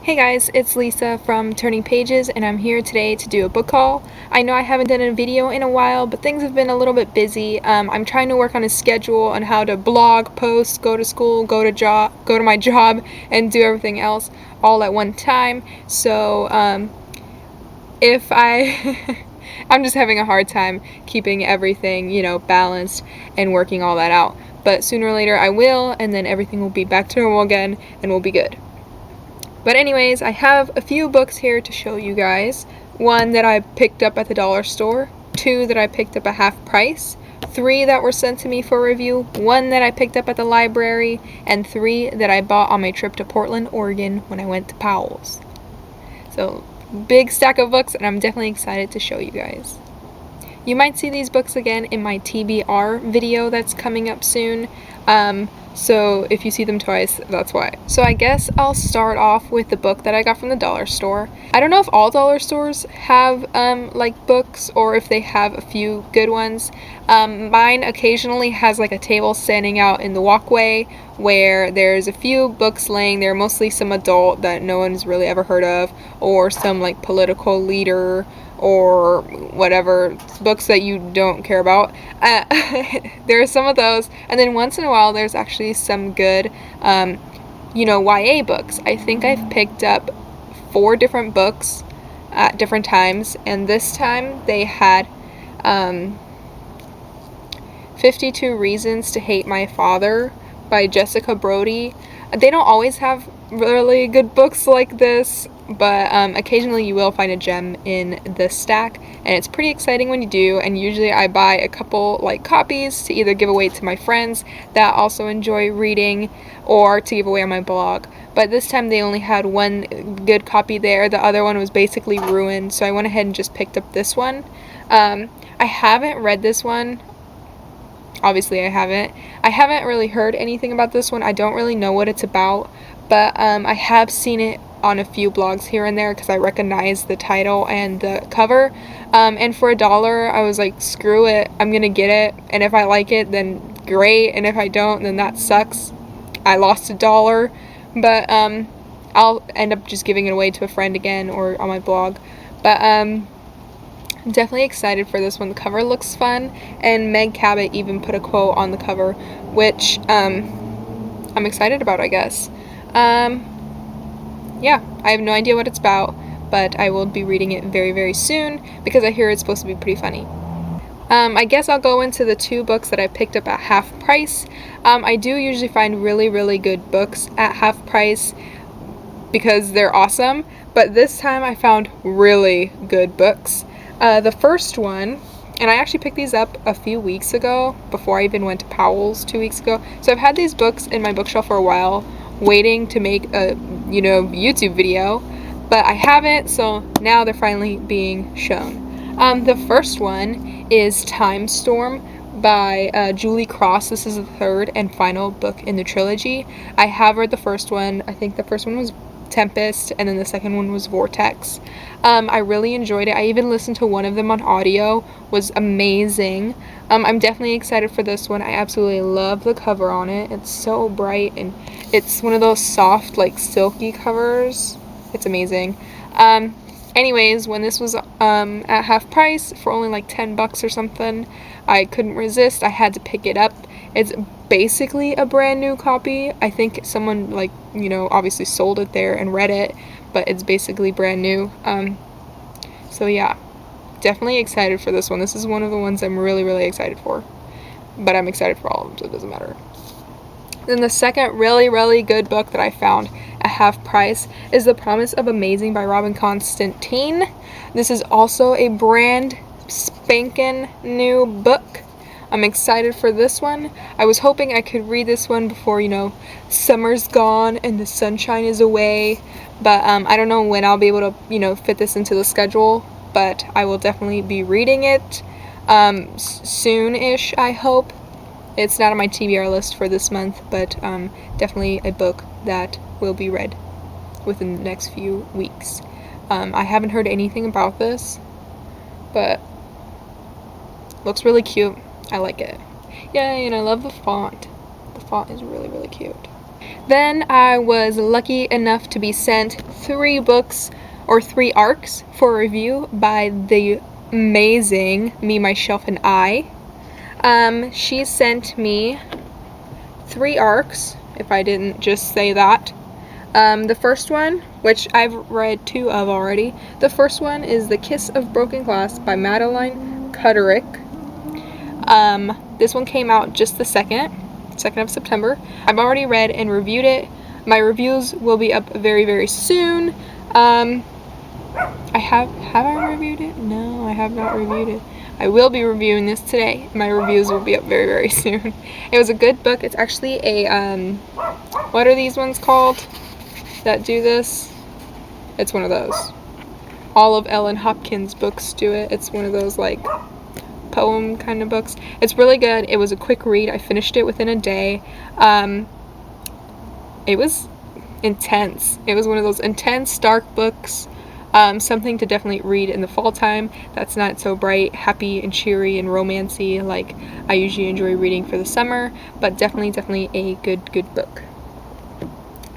Hey guys, it's Lisa from Turning Pages, and I'm here today to do a book haul. I know I haven't done a video in a while, but things have been a little bit busy. I'm trying to work on a schedule on how to blog, post, go to school, go to my job, and do everything else all at one time. So if I I'm just having a hard time keeping everything, balanced and working all that out. But sooner or later I will, and then everything will be back to normal again, and we'll be good. But anyways, I have a few books here to show you guys. One that I picked up at the dollar store, two that I picked up at half price, three that were sent to me for review, one that I picked up at the library, and three that I bought on my trip to Portland, Oregon when I went to Powell's. So, big stack of books, and I'm definitely excited to show you guys. You might see these books again in my TBR video that's coming up soon. So if you see them twice, that's why. So I guess I'll start off with the book that I got from the dollar store. I don't know if all dollar stores have like books or if they have a few good ones. Mine occasionally has like a table standing out in the walkway where there's a few books laying there, mostly some adult that no one's really ever heard of, or some like political leader or whatever books that you don't care about. There are some of those, and then once in a while there's actually some good YA books. I think I've picked up 4 different books at different times, and this time they had 52 Reasons to Hate My Father by Jessica Brody. They don't always have really good books like this, but occasionally you will find a gem in this stack, and it's pretty exciting when you do. And usually I buy a couple like copies to either give away to my friends that also enjoy reading or to give away on my blog. But this time they only had one good copy there. The other one was basically ruined, so I went ahead and just picked up this one. I haven't read this one. Obviously I haven't really heard anything about this one. I don't really know what it's about, but I have seen it on a few blogs here and there because I recognize the title and the cover, and for $1 I was like, screw it, I'm gonna get it, and if I like it then great, and if I don't then that sucks. I lost $1, but I'll end up just giving it away to a friend again or on my blog. But I'm definitely excited for this one. The cover looks fun, and Meg Cabot even put a quote on the cover, which I'm excited about, I guess. Yeah, I have no idea what it's about, but I will be reading it very, very soon because I hear it's supposed to be pretty funny. I guess I'll go into the 2 books that I picked up at half price. I do usually find really, really good books at half price because they're awesome, but this time I found really good books. The first one, and I actually picked these up a few weeks ago before I even went to Powell's 2 weeks ago. So I've had these books in my bookshelf for a while, waiting to make a YouTube video, but I haven't, so now they're finally being shown. The first one is Time Storm by Julie Cross. This is the 3rd and final book in the trilogy. I have read the first one. I think the first one was Tempest, and then the second one was Vortex. I really enjoyed it. I even listened to one of them on audio. Was amazing. I'm definitely excited for this one. I absolutely love the cover on it. It's so bright, and it's one of those soft, like silky covers. It's amazing. Anyways, when this was at half price for only like $10 or something, I couldn't resist. I had to pick it up. It's basically a brand new copy. I think someone obviously sold it there and read it, but it's basically brand new. So yeah, definitely excited for this one. This is one of the ones I'm really, really excited for, but I'm excited for all of them, so it doesn't matter. Then the second really, really good book that I found at half price is The Promise of Amazing by Robin Constantine. This is also a brand spanking new book. I'm excited for this one. I was hoping I could read this one before, summer's gone and the sunshine is away. But I don't know when I'll be able to, fit this into the schedule. But I will definitely be reading it soon-ish, I hope. It's not on my TBR list for this month, but definitely a book that will be read within the next few weeks. I haven't heard anything about this, but looks really cute. I like it. Yay, and I love the font. The font is really, really cute. Then I was lucky enough to be sent 3 books or 3 arcs for review by the amazing Me, Myself, and I. She sent me 3 arcs, if I didn't just say that. The first one, which I've read 2 of already, the first one is The Kiss of Broken Glass by Madeline Cuderick. This one came out just the 2nd of September. I've already read and reviewed it. My reviews will be up very, very soon. Have I reviewed it? No, I have not reviewed it. I will be reviewing this today. My reviews will be up very, very soon. It was a good book. It's actually a, what are these ones called that do this? It's one of those. All of Ellen Hopkins' books do it. It's one of those, like, poem kind of books. It's really good. It was a quick read. I finished it within a day. It was intense. It was one of those intense, dark books. Something to definitely read in the fall time that's not so bright, happy, and cheery, and romancy like I usually enjoy reading for the summer, but definitely a good book.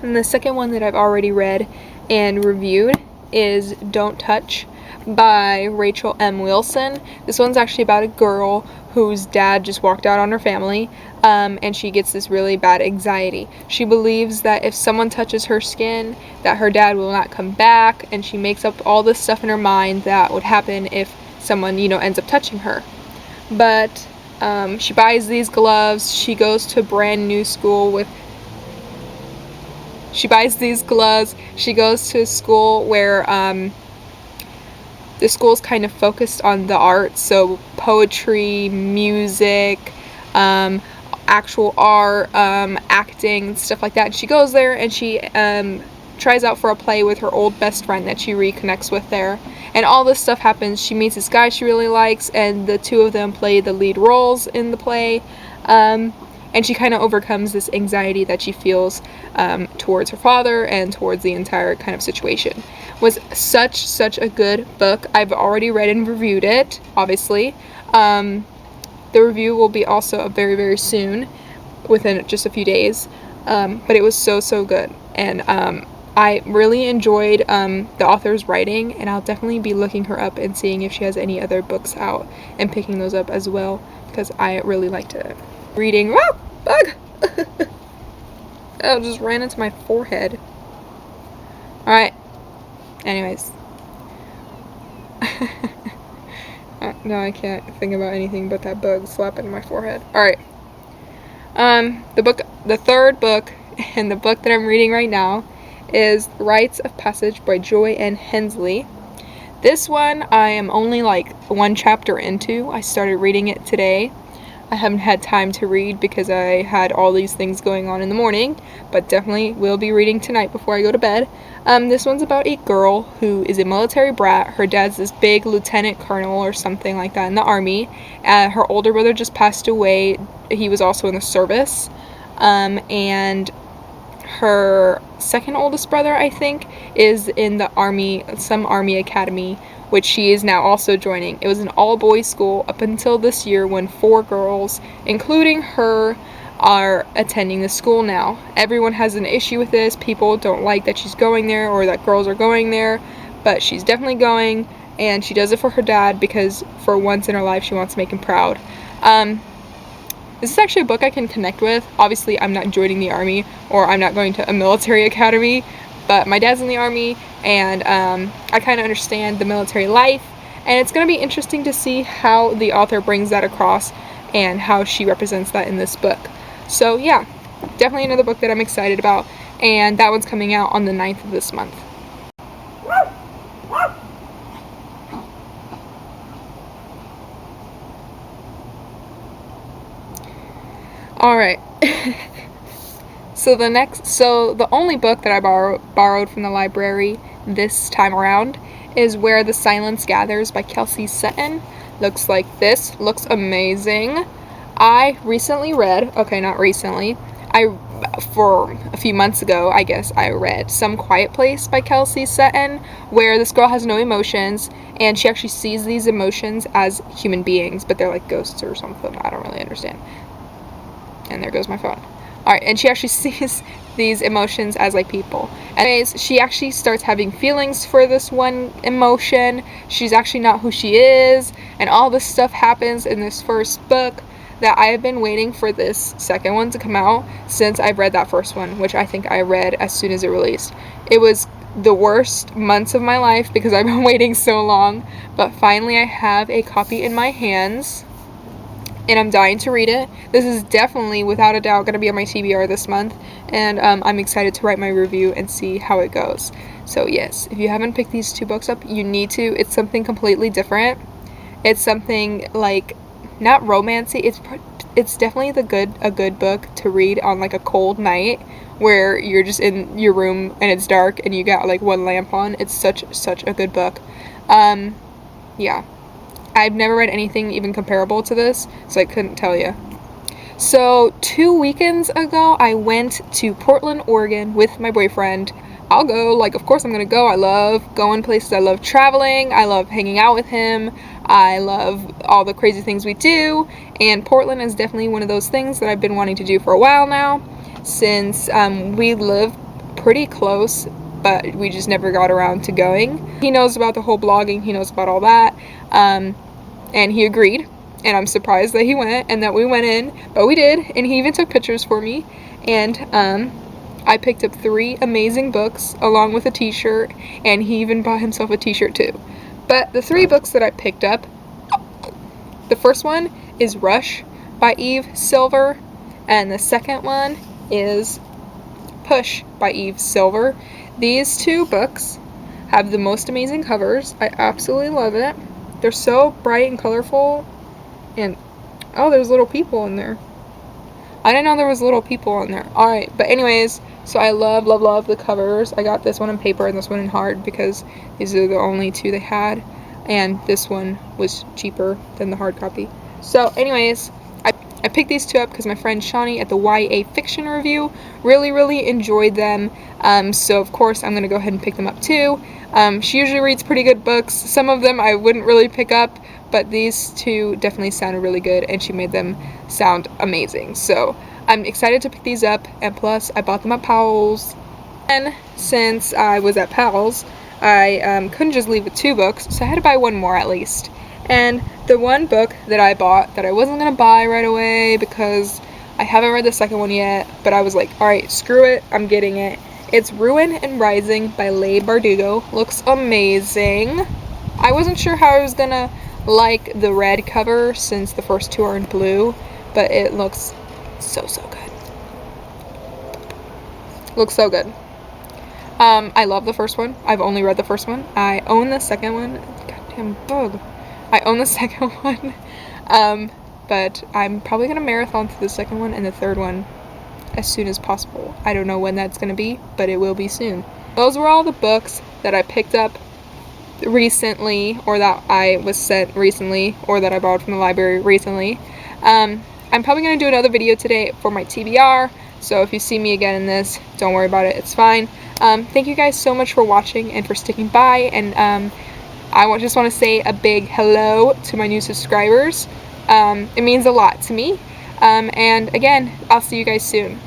And the second one that I've already read and reviewed is Don't Touch by Rachel M. Wilson. This one's actually about a girl whose dad just walked out on her family, and she gets this really bad anxiety. She believes that if someone touches her skin, that her dad will not come back, and she makes up all this stuff in her mind that would happen if someone, ends up touching her. But she buys these gloves. She goes to a brand new school with She buys these gloves. She goes to a school where the school's kind of focused on the arts, so poetry, music, actual art, acting, stuff like that. And she goes there and she tries out for a play with her old best friend that she reconnects with there. And all this stuff happens. She meets this guy she really likes, and the two of them play the lead roles in the play. And she kind of overcomes this anxiety that she feels towards her father and towards the entire kind of situation. Was such a good book. I've already read and reviewed it, obviously. The review will be also up very, very soon, within just a few days. But it was so good. And I really enjoyed the author's writing, and I'll definitely be looking her up and seeing if she has any other books out and picking those up as well, because I really liked it. Reading. Whoa! Bug! Oh, just ran into my forehead. Alright. Anyways. No, I can't think about anything but that bug slapping my forehead. Alright. The third book, and the book that I'm reading right now, is Rites of Passage by Joy N. Hensley. This one I am only like 1 chapter into. I started reading it today. I haven't had time to read because I had all these things going on in the morning, but definitely will be reading tonight before I go to bed. This one's about a girl who is a military brat. Her dad's this big lieutenant colonel or something like that in the army. Her older brother just passed away. He was also in the service. And her second oldest brother, I think, is in the army, some army academy, which she is now also joining. It was an all-boys school up until this year when 4 girls, including her, are attending the school now. Everyone has an issue with this. People don't like that she's going there or that girls are going there, but she's definitely going, and she does it for her dad because for once in her life she wants to make him proud. This is actually a book I can connect with. Obviously, I'm not joining the army, or I'm not going to a military academy, but my dad's in the army, and I kind of understand the military life, and it's going to be interesting to see how the author brings that across and how she represents that in this book. So yeah, definitely another book that I'm excited about, and that one's coming out on the 9th of this month. Alright. So the only book that I borrowed from the library this time around is Where the Silence Gathers by Kelsey Sutton. Looks like this. Looks amazing. I recently read, for a few months ago, I guess, I read Some Quiet Place by Kelsey Sutton, where this girl has no emotions, and she actually sees these emotions as human beings, but they're like ghosts or something. I don't really understand. And there goes my phone. Alright, and she actually sees these emotions as like people. Anyways, she actually starts having feelings for this one emotion. She's actually not who she is, and all this stuff happens in this first book that I have been waiting for this second one to come out since I've read that first one, which I think I read as soon as it released. It was the worst months of my life because I've been waiting so long, but finally I have a copy in my hands and I'm dying to read it. This is definitely, without a doubt, going to be on my TBR this month, and I'm excited to write my review and see how it goes. So yes, if you haven't picked these two books up, you need to. It's something completely different. It's something like, not romancy, it's definitely a good book to read on like a cold night where you're just in your room and it's dark and you got like one lamp on. It's such a good book. Yeah. I've never read anything even comparable to this, so I couldn't tell you. So 2 weekends ago, I went to Portland, Oregon with my boyfriend. I'll go, like, of course I'm gonna go. I love going places. I love traveling. I love hanging out with him. I love all the crazy things we do, and Portland is definitely one of those things that I've been wanting to do for a while now, since we live pretty close, but we just never got around to going. He knows about the whole blogging. He knows about all that. And he agreed, and I'm surprised that he went and that we went in, but we did, and he even took pictures for me, and I picked up 3 amazing books along with a t-shirt, and he even bought himself a t-shirt too. But the 3 books that I picked up, the first one is Rush by Eve Silver, and the second one is Push by Eve Silver. These 2 books have the most amazing covers. I absolutely love it. They're so bright and colorful, and oh, there's little people in there. I didn't know there was little people in there. Alright, but anyways, so I love the covers. I got this one in paper and this one in hard because these are the only 2 they had, and this one was cheaper than the hard copy. So anyways, I picked these 2 up because my friend Shawnee at the YA Fiction Review really enjoyed them, so of course I'm going to go ahead and pick them up too. She usually reads pretty good books. Some of them I wouldn't really pick up, but these 2 definitely sounded really good, and she made them sound amazing. So I'm excited to pick these up, and plus I bought them at Powell's. And since I was at Powell's, I couldn't just leave with 2 books, so I had to buy 1 more at least. And the one book that I bought that I wasn't going to buy right away because I haven't read the second one yet, but I was like, alright, screw it, I'm getting it. It's Ruin and Rising by Leigh Bardugo. Looks amazing. I wasn't sure how I was gonna like the red cover since the first 2 are in blue, but it looks so good. Looks so good. I love the first one. I've only read the first one. I own the second one. Goddamn bug. I own the second one. But I'm probably gonna marathon through the second one and the third one as soon as possible. I don't know when that's going to be, but it will be soon. Those were all the books that I picked up recently, or that I was sent recently, or that I borrowed from the library recently. I'm probably going to do another video today for my TBR, so if you see me again in this, don't worry about it, it's fine. Thank you guys so much for watching and for sticking by, and I just want to say a big hello to my new subscribers. It means a lot to me. And again, I'll see you guys soon.